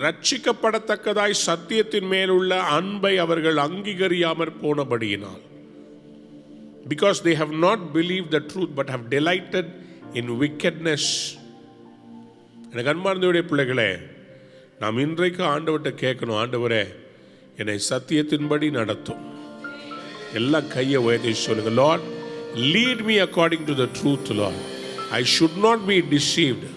ரட்சிக்கப்படத்தக்கதாய் சத்தியத்தின் மேலுள்ள அன்பை அவர்கள் அங்கீகரியாமற் போனபடியினால், because they have not believed the truth but have delighted in wickedness. எனக்கு அன்பார்ந்தவருடைய பிள்ளைகளே, நாம் இன்றைக்கு ஆண்டவர்கிட்ட கேட்கணும், ஆண்டவரே என்னை சத்தியத்தின்படி நடத்தும். எல்லாம் கையை உயர்த்தி சொல்லுங்க, Lord lead me according to the truth Lord, I should not be deceived.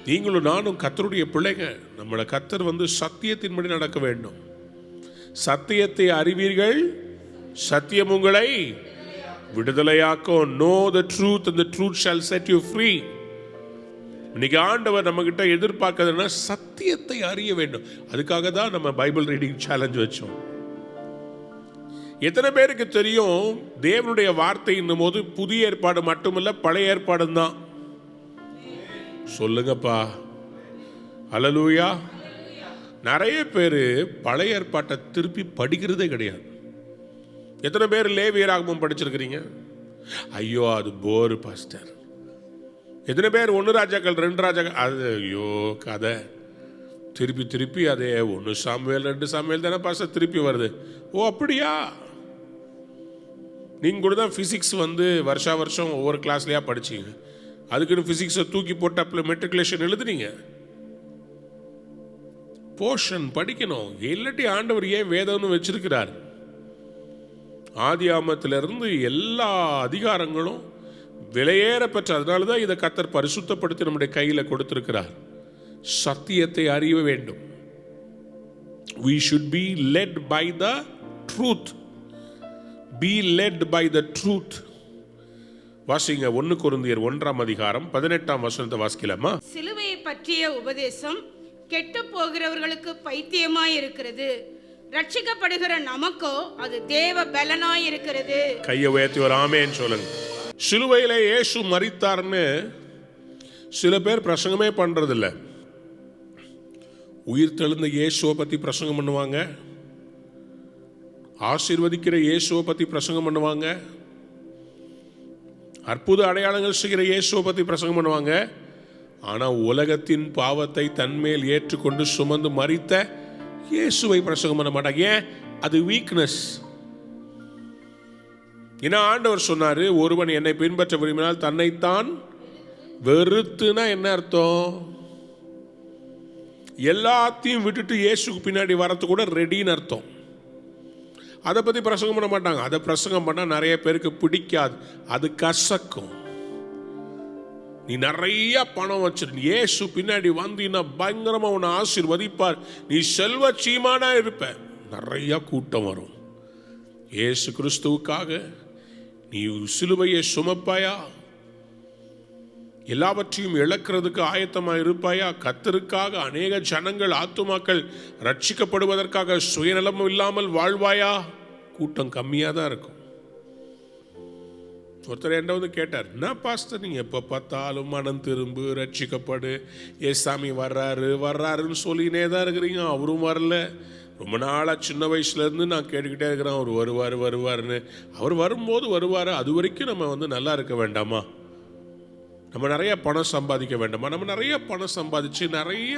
நீங்களும் நானும் கர்த்தருடைய பிள்ளைங்க. நம்மளை கர்த்தர் சத்தியத்தின்படி நடக்க வேண்டும். சத்தியத்தை அறிவீர்கள், சத்தியம் உங்களை விடுதலையாக்கும். Know the truth and the truth shall set you free. இன்னைக்கு ஆண்டவர் நம்ம கிட்ட எதிர்பார்க்கறதுன்னா சத்தியத்தை அறிய வேண்டும். அதுக்காக தான் நம்ம பைபிள் ரீடிங் சேலஞ்ச் வச்சோம். எத்தனை பேருக்கு தெரியும், தேவனுடைய வார்த்தை என்னும் போது புதிய ஏற்பாடு மட்டுமல்ல பழைய ஏற்பாடும் தான். சொல்லுங்கப்பா, அல்லேலூயா. நிறைய பேர் பழைய ஏற்பாட்டை திருப்பி படிக்கிறதே கிடையாது. எத்தனை பேர் லேவியராகமம் படிச்சிருக்கிறீங்க? ஐயோ அது போர் பாஸ்டர். எத்தனை பேர் 1 ராஜாக்கள் 2 ராஜாக்கள், அது ஐயோ கதை திருப்பி திருப்பி அதே 1 சாமுவேல் 2 சாமுவேல் தானே பாஸ்டர் திருப்பி வருது. ஓ அப்படியா? நீங்கள் கூட தான் ஃபிசிக்ஸ் வருஷா வருஷம் ஒவ்வொரு கிளாஸ்லையா படிச்சிங்க. அதுக்குன்னு ஃபிசிக்ஸை தூக்கி போட்டு அப்போ மெட்ரிகுலேஷன் எழுதுனீங்க. போர்ஷன் படிக்கணும். இல்லாட்டி ஆண்டவர் ஏன் வேதம்னு வச்சிருக்கிறார்? ஆதி ஆமத்திலிருந்து எல்லா அதிகாரங்களும் விலையேற பெற்ற. அதனால தான் இதை கர்த்தர் பரிசுத்தப்படுத்தி நம்முடைய கையில் கொடுத்திருக்கிறார். சத்தியத்தை அறிய வேண்டும். We should be led by the truth. Be led by the truth. வாசிங்க 1 கொரிந்தியர் 1ஆம் அதிகாரம் 18ஆம் வசனத்தை வாசிக்கலாமா? சிலுவையை பற்றிய உபதேசம் கெட்டு போகிறவர்களுக்கு பைத்தியமாய் இருக்கிறது, ரட்சிக்கப்படுகிற நமக்கோ அது தேவ பலனாய் இருக்கிறது. கையை உயர்த்தி ஒரு ஆமென் சொல்லுங்க. சிலுவையில இயேசு மரித்தார்னு சில பேர் பிரசங்கமே பண்றதில்ல. உயிர் தெழுந்த இயேசுவை பத்தி பிரசங்கம் பண்ணுவாங்க, ஆசீர்வதிக்கிற இயேசுவை பற்றி பிரசங்கம் பண்ணுவாங்க, அற்புத அடையாளங்கள் செய்கிற இயேசுவை பற்றி பிரசங்கம் பண்ணுவாங்க. ஆனால் உலகத்தின் பாவத்தை தன்மேல் ஏற்றுக்கொண்டு சுமந்து மரித்த இயேசுவை பிரசங்கம் பண்ண மாட்டாங்க. ஏன்? அது வீக்னஸ். ஏன்னா ஆண்டவர் சொன்னாரு, ஒருவன் என்னை பின்பற்ற விரும்பினால் தன்னைத்தான் வெறுத்துனா என்ன அர்த்தம்? எல்லாத்தையும் விட்டுட்டு இயேசுக்கு பின்னாடி வரது கூட ரெடின்னு அர்த்தம். அதை பற்றி பிரசங்கம் பண்ண மாட்டாங்க. அதை பிரசங்கம் பண்ணால் நிறைய பேருக்கு பிடிக்காது, அது கசக்கும். நீ நிறைய பணம் வச்சிரு, இயேசு பின்னாடி வந்தீன்னா பயங்கரமா உன்னை ஆசீர்வதிப்பார், நீ செல்வ சீமானா இருப்ப, நிறைய கூட்டம் வரும். இயேசு கிறிஸ்துவுக்காக நீ சிலுவையை சுமப்பாயா? எல்லாவற்றையும் இழக்கிறதுக்கு ஆயத்தமாக இருப்பாயா? கர்த்தருக்காக அநேக ஜனங்கள் ஆத்துமாக்கள் ரட்சிக்கப்படுவதற்காக சுயநலம் இல்லாமல் வாழ்வாயா? கூட்டம் கம்மியாக தான் இருக்கும். ஒருத்தர் என்ன வந்து கேட்டார், என்ன பாஸ்டர் நீங்கள் எப்போ பார்த்தாலும் மனம் திரும்பு, ரட்சிக்கப்படு, ஏசாமி வர்றாருன்னு சொல்லினே தான் இருக்கிறீங்க, அவரும் வரல. ரொம்ப நாளாக சின்ன வயசுலேருந்து நான் கேட்டுக்கிட்டே இருக்கிறேன், அவர் வருவார்னு. அவர் வரும்போது வருவார், அது வரைக்கும் நம்ம வந்து நல்லா இருக்க வேண்டாமா? நம்ம நிறைய பணம் சம்பாதிக்க வேண்டாமா? நம்ம நிறைய பணம் சம்பாதிச்சு நிறைய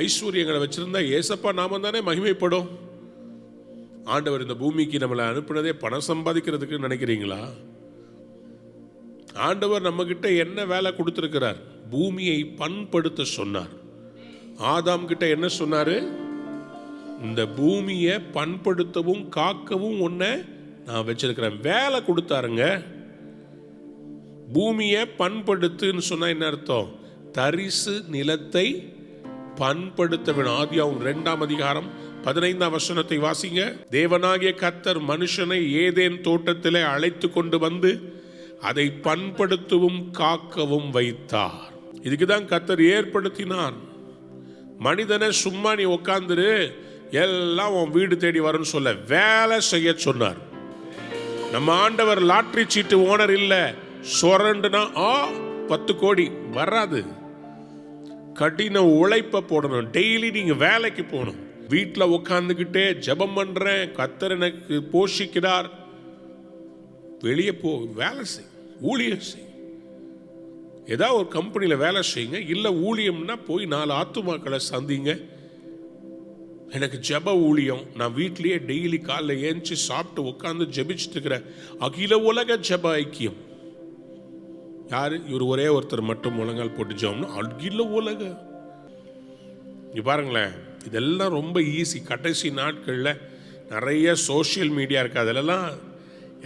ஐஸ்வர்யங்களை வச்சுருந்தா ஏசப்பா நாம தானே மகிமைப்படும். ஆண்டவர் இந்த பூமிக்கு நம்மளை அனுப்பினதே பணம் சம்பாதிக்கிறதுக்கு நினைக்கிறீங்களா? ஆண்டவர் நம்ம கிட்ட என்ன வேலை கொடுத்திருக்கிறார்? பூமியை பண்படுத்த சொன்னார். ஆதாம் கிட்ட என்ன சொன்னாரு? இந்த பூமியை பண்படுத்தவும் காக்கவும் உன்னை நான் வச்சிருக்கிறேன். வேலை கொடுத்தாருங்க. பூமியை பண்படுத்துன்னு சொன்னா என்ன அர்த்தம்? தரிசு நிலத்தை பண்படுத்த வேணும். ஆதியாகமம் 2ஆம் அதிகாரம் 15ஆம் வசனத்தை வாசிங்க. தேவனாகிய கர்த்தர் மனுஷனை ஏதேன் தோட்டத்திலே அழைத்து கொண்டு வந்து அதை பண்படுத்தவும் காக்கவும் வைத்தார். இதுக்குதான் கர்த்தர் ஏற்படுத்தினார். மனிதனை சும்மா நீ உட்கார்ந்துரு, எல்லாம் உன் வீடு தேடி வரும்னு சொல்ல, வேலை செய்ய சொன்னார். நம்ம ஆண்டவர் லாட்டரி சீட்டு ஓனர் இல்ல. சொரண்டுனா 10 கோடி வராது. கடின உழைப்ப போடணும். டெய்லி நீங்க வேலைக்கு போகணும். வீட்டில் உட்காந்துக்கிட்டே ஜெபம் பண்றேன், கர்த்தர் எனக்கு போஷிக்கிறார். வெளியே போ, வேலை செய், ஊழியம் செய். ஏதாவது ஒரு கம்பெனியில் வேலை செய்யுங்க. இல்லை ஊழியம்னா போய் 4 ஆத்துமாக்களை சந்திங்க. எனக்கு ஜெப ஊழியம், நான் வீட்லேயே டெய்லி காலைல ஏஞ்சி சாப்பிட்டு உட்காந்து ஜெபிச்சுட்டு இருக்கிறேன். அகில உலக ஜெப ஐக்கியம். யாரு இவர்? ஒரே ஒருத்தர் மட்டும் முழங்கால் போட்டு ஜெபம்னு அகில உலக. நீ பாருங்களேன், இதெல்லாம் ரொம்ப ஈஸி. கடைசி நாட்களில் நிறைய சோஷியல் மீடியா இருக்கு, அதிலெல்லாம்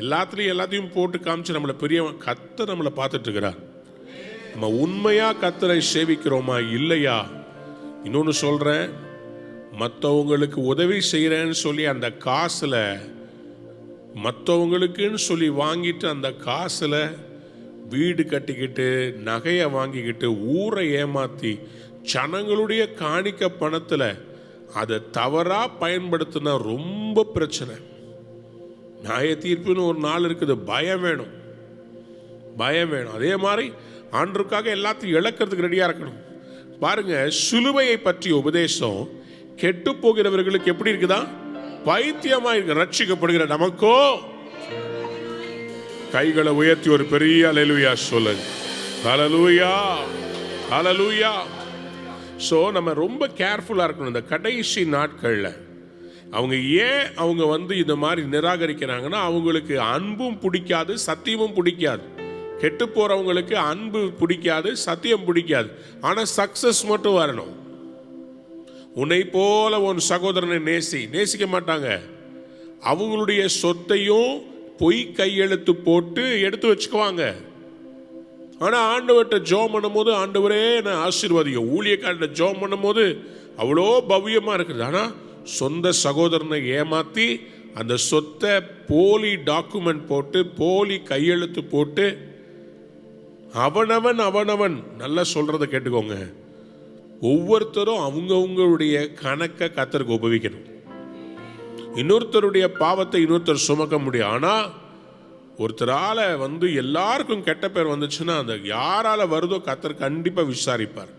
எல்லாத்தையும் போட்டு காமிச்சு நம்மளை பெரிய கர்த்தர் நம்மளை பார்த்துட்டு இருக்கிறார். நம்ம உண்மையா கர்த்தரை சேவிக்கிறோமா இல்லையா? இன்னொன்று சொல்றேன், மற்றவங்களுக்கு உதவி செய்கிறேன்னு சொல்லி அந்த காசுல, மற்றவங்களுக்குன்னு சொல்லி வாங்கிட்டு அந்த காசுல வீடு கட்டிக்கிட்டு நகையை வாங்கிக்கிட்டு ஊரை ஏமாத்தி ஜனங்களுடைய காணிக்க பணத்தில் அதை தவறா பயன்படுத்தினா ரொம்ப பிரச்சனை. நியாய தீர்ப்புன்னு ஒரு நாள் இருக்குது. பயம் வேணும், பயம் வேணும். அதே மாதிரி ஆண்டவருக்காக எல்லாத்தையும் இழக்கிறதுக்கு ரெடியா இருக்கணும். பாருங்க, சிலுவையை பற்றிய உபதேசம் கெட்டு போகிறவர்களுக்கு எப்படி இருக்குதா? பைத்தியமா இருக்கு. ரட்சிக்கப்படுகிற நமக்கோ கைகளை உயர்த்தி ஒரு பெரிய அல்லேலூயா சொல்லுங்க. அல்லேலூயா, அல்லேலூயா. ஸோ நம்ம ரொம்ப கேர்ஃபுல்லாக இருக்கணும். இந்த கடைசி நாட்களில் அவங்க வந்து இந்த மாதிரி நிராகரிக்கிறாங்கன்னா அவங்களுக்கு அன்பும் பிடிக்காது, சத்தியமும் பிடிக்காது. கெட்டு போகிறவங்களுக்கு அன்பு பிடிக்காது, சத்தியம் பிடிக்காது. ஆனால் சக்சஸ் மட்டும் வரணும். உன்னை போல உன் சகோதரனை நேசிக்க மாட்டாங்க. அவங்களுடைய சொத்தையும் பொய் கையெழுத்து போட்டு எடுத்து வச்சுக்குவாங்க. ஆனால் ஆண்டவர்கிட்ட ஜெபம் பண்ணும் போது, ஆண்டவரே என்ன ஆசீர்வதியும், ஊழியக்காரர்கிட்ட ஜெபம் பண்ணும் போது அவ்வளோ பவ்யமாக இருக்குது. ஆனால் சொந்த சகோதரனை ஏமாற்றி அந்த சொத்தை போலி டாக்குமெண்ட் போட்டு போலி கையெழுத்து போட்டு அவனவன் நல்லா சொல்றதை கேட்டுக்கோங்க. ஒவ்வொருத்தரும் அவங்கவுங்களுடைய கணக்கை கர்த்தருக்கு உபயோகிக்கணும். இன்னொருத்தருடைய பாவத்தை இன்னொருத்தர் சுமக்க முடியும். ஆனால் ஒருத்தரால வந்து எல்லாருக்கும் கெட்ட பேர் வந்துச்சுன்னா அந்த யாரால வருதோ கர்த்தர் கண்டிப்பா விசாரிப்பார்.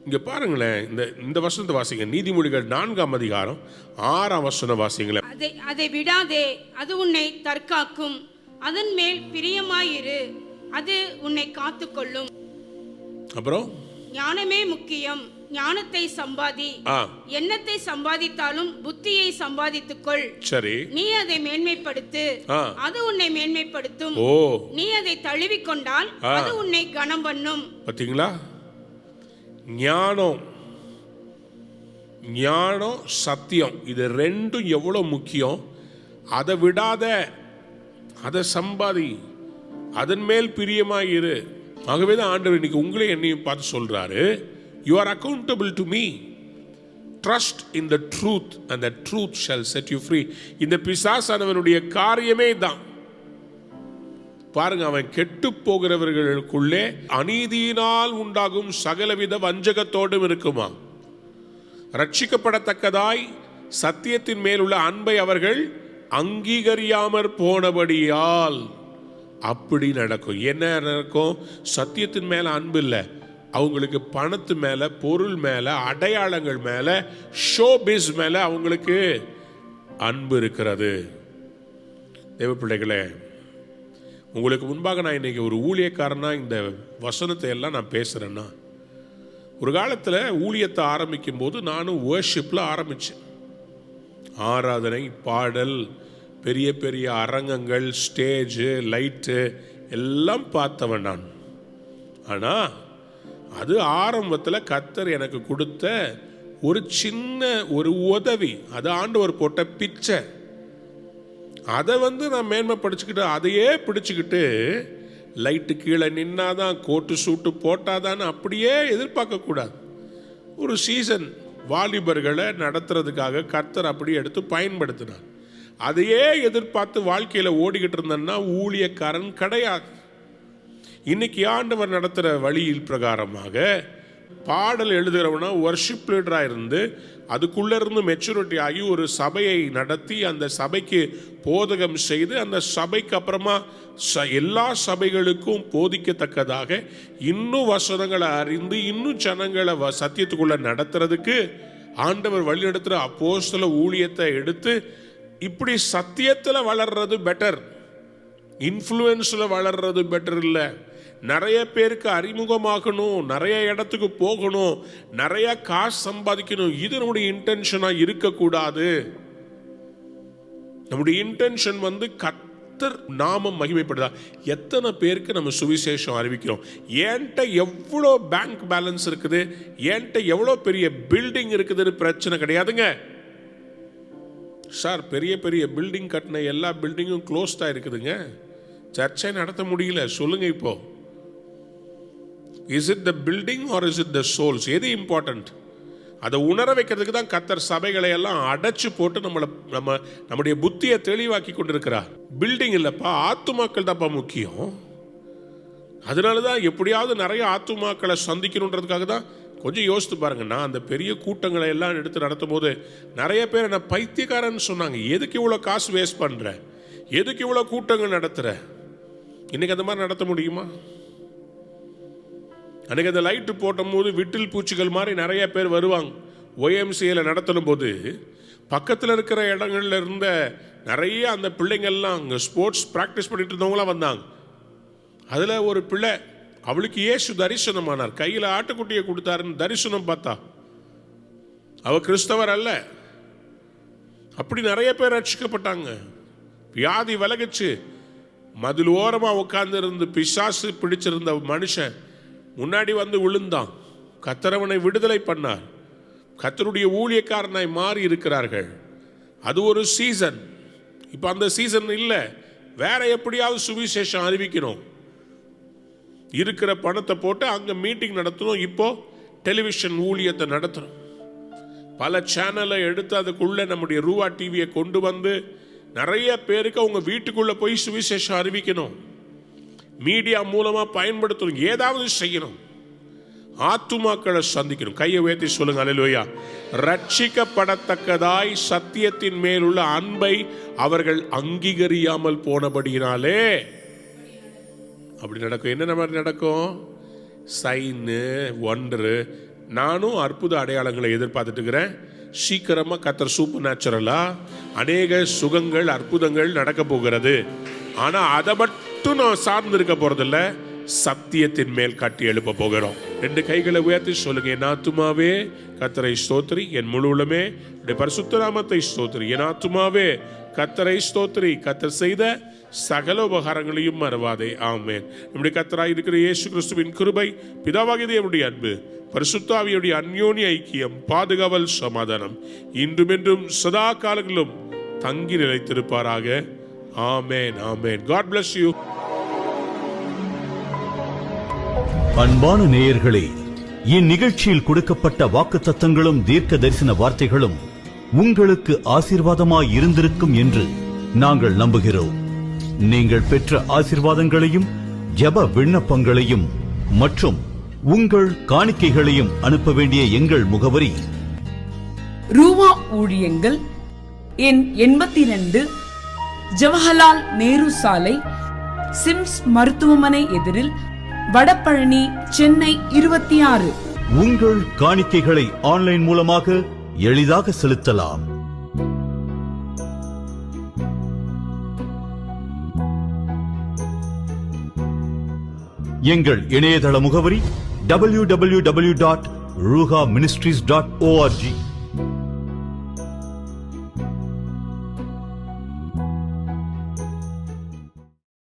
இங்க பாருங்களேன், இந்த வசனத்தை வாசிங்க. நீதிமொழிகள் 4ஆம் அதிகாரம் 6ஆம் வசனம் வாசிங்களேன். அதை விடாதே, அது உன்னை தற்காக்கும். அதன் மேல் பிரியமாயிரு, அது உன்னை காத்துக்கொள்ளும். அப்புறம் ஞானமே முக்கியம், ஞானத்தை சம்பாதி. எண்ணத்தை சம்பாதித்தாலும் புத்தியை சம்பாதித்துக்கொள். சரி, நீ அதை மேன்மைப்படுத்து, அது உன்னை மேன்மைப்படுத்தும். நீ அதை தழுவிக்கொண்டால் அது உன்னை கனம் பண்ணும். பாத்தீங்களா? ஞானம், சத்தியம், இது ரெண்டும் எவ்வளவு முக்கியம். அதை விடாத, அதை சம்பாதி, அதன் மேல் பிரியமாயிரு. ஆகவே தான் ஆண்டவர் இன்னைக்கு உங்களே என்னையும் பார்த்து சொல்றாரு, you are accountable to me, trust in the truth and the truth shall set you free. இந்த பிசாசானவனுடைய காரியமே தான் பாருங்க, அவன் கெட்டு போகிறவர்களுக்குள்ளே அநீதியினால் உண்டாகும் சகலவித வஞ்சகத்தோடும் இருக்குமா. ரட்சிக்கப்படத்தக்கதாய் சத்தியத்தின் மேல் உள்ள அன்பை அவர்கள் அங்கீகரியாமற் போனபடியால் அப்படி நடக்கும். என்ன நடக்கும்? சத்தியத்தின் மேல அன்பு இல்லை, அவங்களுக்கு பணத்து மேல, பொருள் மேல, அடையாளங்கள் மேல, ஷோபிஸ் மேல அவங்களுக்கு அன்பு இருக்கிறது. தேவ பிள்ளைகளே, உங்களுக்கு முன்பாக நான் இன்னைக்கு ஒரு ஊழியக்காரனா இந்த வசனத்தை எல்லாம் நான் பேசுறேன்னா, ஒரு காலத்தில் ஊழியத்தை ஆரம்பிக்கும் போது நானும் வர்ஷிப்ல ஆரம்பிச்சேன். ஆராதனை, பாடல், பெரிய பெரிய அரங்கங்கள், ஸ்டேஜ், லைட்டு எல்லாம் பார்த்தவன் நான். ஆனால் அது ஆரம்பத்தில் கர்த்தர் எனக்கு கொடுத்த ஒரு சின்ன ஒரு உதவி, அது ஆண்டவர் போட்ட பிச்சை. அதை நான் மேன்மைப்படுத்திக்கிட்டு அதையே பிடிச்சிக்கிட்டு லைட்டு கீழே நின்னாதான், கோட்டு சூட்டு போட்டாதான் அப்படியே எதிர்பார்க்கக்கூடாது. ஒரு சீசன் வாலிபர்களை நடத்துறதுக்காக கர்த்தர் அப்படி எடுத்து பயன்படுத்தினார். அதையே எதிர்பார்த்து வாழ்க்கையில் ஓடிக்கிட்டு இருந்தேன்னா ஊழியக்காரன் கிடையாது. இன்னைக்கு ஆண்டவர் நடத்துகிற வழியில் பிரகாரமாக பாடல் எழுதுகிறவனா வர்ஷிப் லீடராக இருந்து அதுக்குள்ளே இருந்து மெச்சூரிட்டி ஆகி ஒரு சபையை நடத்தி அந்த சபைக்கு போதகம் செய்து அந்த சபைக்கு அப்புறமா எல்லா சபைகளுக்கும் போதிக்கத்தக்கதாக இன்னும் வசனங்களை அறிந்து இன்னும் ஜனங்களை சத்தியத்துக்குள்ளே நடத்துறதுக்கு ஆண்டவர் வழி நடத்துகிற அப்போஸ்தல ஊழியத்தை எடுத்து இப்படி சத்தியத்தில் வளர்றது பெட்டர், இன்ஃப்ளூயன்ஸில் வளர்றது பெட்டர் இல்லை. நிறைய பேருக்கு அறிமுகமாகணும், நிறைய இடத்துக்கு போகணும், நிறைய காசு சம்பாதிக்கணும், இது நம்முடைய இன்டென்ஷனாக இருக்கக்கூடாது. நம்முடைய இன்டென்ஷன் கர்த்தர் நாமம் மகிமைப்படுதா. எத்தனை பேருக்கு நம்ம சுவிசேஷம் அறிவிக்கிறோம்? என்கிட்ட எவ்வளோ பேங்க் பேலன்ஸ் இருக்குது, என்கிட்ட எவ்வளோ பெரிய பில்டிங் இருக்குதுன்னு பிரச்சனை கிடையாதுங்க சார். பெரிய பெரிய பில்டிங் கட்டின எல்லா பில்டிங்கும் க்ளோஸ்டாக இருக்குதுங்க, சர்ச்சை நடத்த முடியல. சொல்லுங்க, இப்போ is it the building or is it the souls? எது இம்பார்ட்டன்ட்? அதை உணர வைக்கிறதுக்கு தான் கர்த்தர் சபைகளை எல்லாம் அடைச்சு போட்டு நம்முடைய புத்தியை தெளிவாக்கி கொண்டிருக்கிறார். பில்டிங் இல்லப்பா, ஆத்துமாக்கள் தான்ப்பா முக்கியம். அதனால தான் எப்படியாவது நிறைய ஆத்துமாக்களை சந்திக்கணுன்றதுக்காக தான். கொஞ்சம் யோசித்து பாருங்க, நான் அந்த பெரிய கூட்டங்களை எல்லாம் எடுத்து நடத்தும் போது நிறைய பேர் என்ன பைத்தியக்காரன்னு சொன்னாங்க. எதுக்கு இவ்வளோ காசு வேஸ்ட் பண்ற, எதுக்கு இவ்வளோ கூட்டங்கள் நடத்துற? இன்னைக்கு அந்த மாதிரி நடத்த முடியுமா? அன்னைக்கு அந்த லைட்டு போட்டும் போது விட்டில் பூச்சிகள் மாதிரி நிறைய பேர் வருவாங்க. OMCAல நடத்தணும் போது பக்கத்தில் இருக்கிற இடங்கள்ல இருந்த நிறைய அந்த பிள்ளைங்கள்லாம் அங்கே ஸ்போர்ட்ஸ் ப்ராக்டிஸ் பண்ணிட்டு இருந்தவங்களாம் வந்தாங்க. அதில் ஒரு பிள்ளை, அவளுக்கு இயேசு தரிசனமானார், கையில் ஆட்டுக்குட்டியை கொடுத்தாருன்னு தரிசனம் பார்த்தா. அவ கிறிஸ்தவர் அல்ல. அப்படி நிறைய பேர் ரட்சிக்கப்பட்டாங்க, வியாதி விலகுச்சு. மதில் ஓரமாக உட்கார்ந்து இருந்து பிசாசு பிடிச்சிருந்த மனுஷன் முன்னாடி விழுந்தான். கர்த்தரவனை விடுதலை பண்ணார். கர்த்தருடைய ஊழியக்காரனாய் மாறி இருக்கிறார்கள். அது ஒரு சீசன். இப்போ அந்த சீசன் இல்லை, வேற எப்படியாவது சுவிசேஷம் அறிவிக்கணும். இருக்கிற பணத்தை போட்டு அங்கே மீட்டிங் நடத்தணும். இப்போ டெலிவிஷன் ஊழியத்தை நடத்தணும். பல சேனலை எடுத்து அதுக்குள்ளே நம்முடைய ரூவா டிவியை கொண்டு வந்து நிறைய பேருக்கு அவங்க வீட்டுக்குள்ளே போய் சுவிசேஷம் அறிவிக்கணும். மீடியா மூலமாக பயன்படுத்தணும், ஏதாவது செய்யணும், ஆத்துமாக்களை சந்திக்கணும். கையை உயர்த்தி சொல்லுங்க அல்லேலூயா. ரட்சிக்கப்படத்தக்கதாய் சத்தியத்தின் மேலுள்ள அன்பை அவர்கள் அங்கீகரியாமல் போனபடியினாலே அப்படி நடக்கும். என்ன மாதிரி நடக்கும்? சைனு, ஒண்டரு, நானும் அற்புத அடையாளங்களை எதிர்பார்த்துட்டு இருக்கிறேன். சீக்கிரமாக கர்த்தர் சூப்பர் நேச்சுரலாக அநேக சுகங்கள் அற்புதங்கள் நடக்க போகிறது. ஆனால் அதை மட்டும் நான் சார்ந்து இருக்க போகிறதில்ல, சத்தியத்தின் மேல் கட்டி எழுப்ப போகிறோம். 2 கைகளை உயர்த்தி சொல்லுங்க, என் ஆத்துமாவே கர்த்தரை ஸ்தோத்திரி, என் முழு உள்ளமே பரிசுத்த நாமத்தை ஸ்தோத்திரி. என் ஆத்துமாவே கர்த்தரை ஸ்தோத்திரி, கர்த்தர் செய்த சகல உபகாரங்களையும் மறவாதே. ஆமென். நம்முடைய கர்த்தராய் இருக்கிற இயேசு கிறிஸ்துவின் கிருபை, பிதாவாகிய தேவனுடைய அன்பு, பரிசுத்த ஆவியுடைய அந்யோன்ய ஐக்கியம், பாதுகாவல், சமாதானம் இன்றும் என்றும் சதா காலங்களிலும் தங்கி நிலைத்திருப்பாராக. ஆமென், ஆமென். God bless you. அன்பான நேயர்களே, இந்நிகழ்ச்சியில் கொடுக்கப்பட்ட வாக்குத்தத்தங்களும் தீர்க்க தரிசன வார்த்தைகளும் உங்களுக்கு ஆசீர்வாதமாய் இருந்திருக்கும் என்று நாங்கள் நம்புகிறோம். நீங்கள் பெற்ற ஆசீர்வாதங்களையும் ஜெப விண்ணப்பங்களையும் மற்றும் உங்கள் காணிக்கைகளையும் அனுப்ப வேண்டிய எங்கள் முகவரி: ரூவா ஊழியங்கள், எண் 82, ஜவஹர்லால் நேரு சாலை, சிம்ஸ் மருத்துவமனை எதிரில், வடபழனி, சென்னை 26. உங்கள் காணிக்கைகளை ஆன்லைன் மூலமாக எளிதாக செலுத்தலாம். எங்கள் இணையதள முகவரி www.ruhaministries.org.